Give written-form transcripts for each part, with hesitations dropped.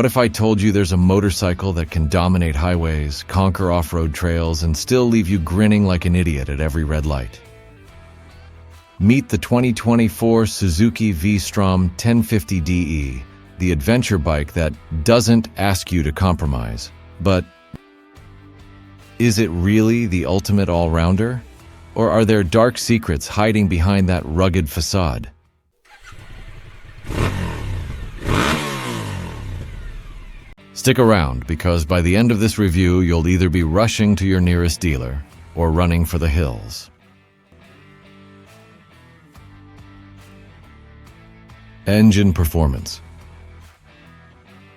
What if I told you there's a motorcycle that can dominate highways, conquer off-road trails, and still leave you grinning like an idiot at every red light? Meet the 2024 Suzuki V-Strom 1050DE, the adventure bike that doesn't ask you to compromise. But is it really the ultimate all-rounder? Or are there dark secrets hiding behind that rugged facade? Stick around, because by the end of this review, you'll either be rushing to your nearest dealer or running for the hills. Engine performance.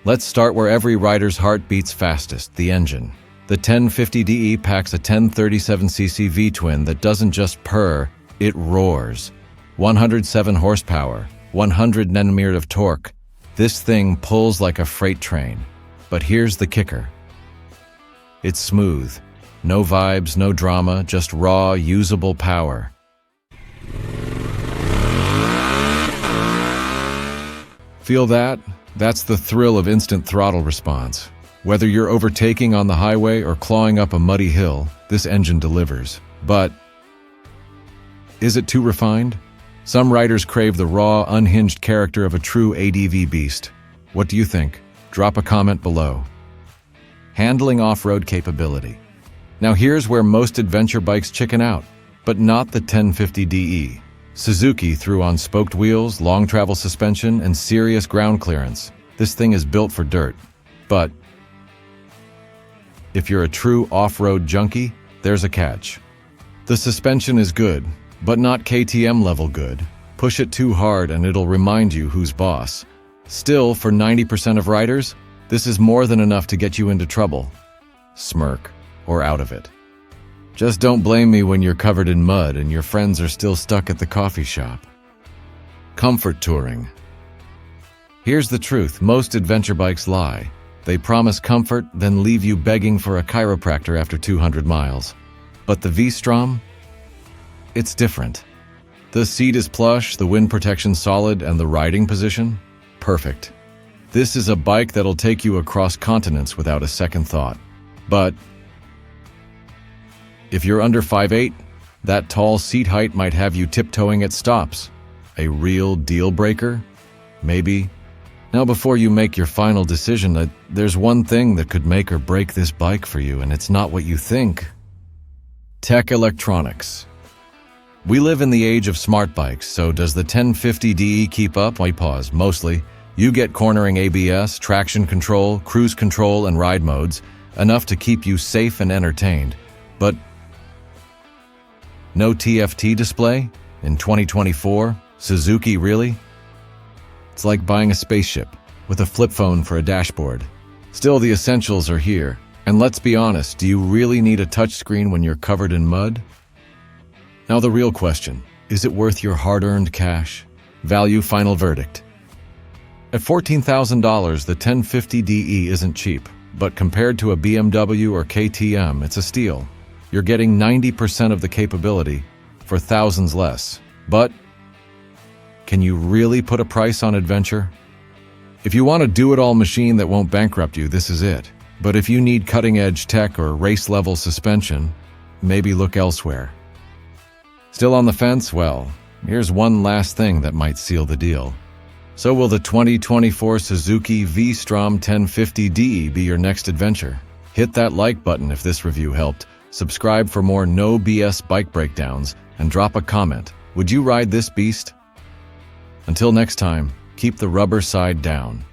Let's start where every rider's heart beats fastest, the engine. The 1050DE packs a 1037cc V-twin that doesn't just purr, it roars. 107 horsepower, 100 Nm of torque. This thing pulls like a freight train. But here's the kicker. It's smooth. No vibes, no drama, just raw, usable power. Feel that? That's the thrill of instant throttle response. Whether you're overtaking on the highway or clawing up a muddy hill, this engine delivers. But is it too refined? Some riders crave the raw, unhinged character of a true ADV beast. What do you think? Drop a comment below. Handling off-road capability. Now here's where most adventure bikes chicken out, but not the 1050DE. Suzuki threw on spoked wheels, long travel suspension, and serious ground clearance. This thing is built for dirt. But if you're a true off-road junkie, there's a catch. The suspension is good, but not KTM level good. Push it too hard and it'll remind you who's boss. Still, for 90% of riders, this is more than enough to get you into trouble. Smirk, or out of it. Just don't blame me when you're covered in mud and your friends are still stuck at the coffee shop. Comfort touring. Here's the truth, most adventure bikes lie. They promise comfort, then leave you begging for a chiropractor after 200 miles. But the V-Strom? It's different. The seat is plush, the wind protection solid, and the riding position? Perfect. This is a bike that'll take you across continents without a second thought. But if you're under 5'8", that tall seat height might have you tiptoeing at stops. A real deal breaker? Maybe. Now before you make your final decision, there's one thing that could make or break this bike for you, and it's not what you think. Tech electronics. We live in the age of smart bikes, so does the 1050DE keep up? Mostly. You get cornering ABS, traction control, cruise control, and ride modes, enough to keep you safe and entertained. But no TFT display? In 2024? Suzuki, really? It's like buying a spaceship with a flip phone for a dashboard. Still, the essentials are here. And let's be honest, do you really need a touchscreen when you're covered in mud? Now the real question, is it worth your hard-earned cash? Value final verdict. At $14,000, the 1050DE isn't cheap, but compared to a BMW or KTM, it's a steal. You're getting 90% of the capability for thousands less. But can you really put a price on adventure? If you want a do-it-all machine that won't bankrupt you, this is it. But if you need cutting-edge tech or race-level suspension, maybe look elsewhere. Still on the fence? Well, here's one last thing that might seal the deal. So will the 2024 Suzuki V-Strom 1050DE be your next adventure? Hit that like button if this review helped, subscribe for more no BS bike breakdowns, and drop a comment. Would you ride this beast? Until next time, keep the rubber side down.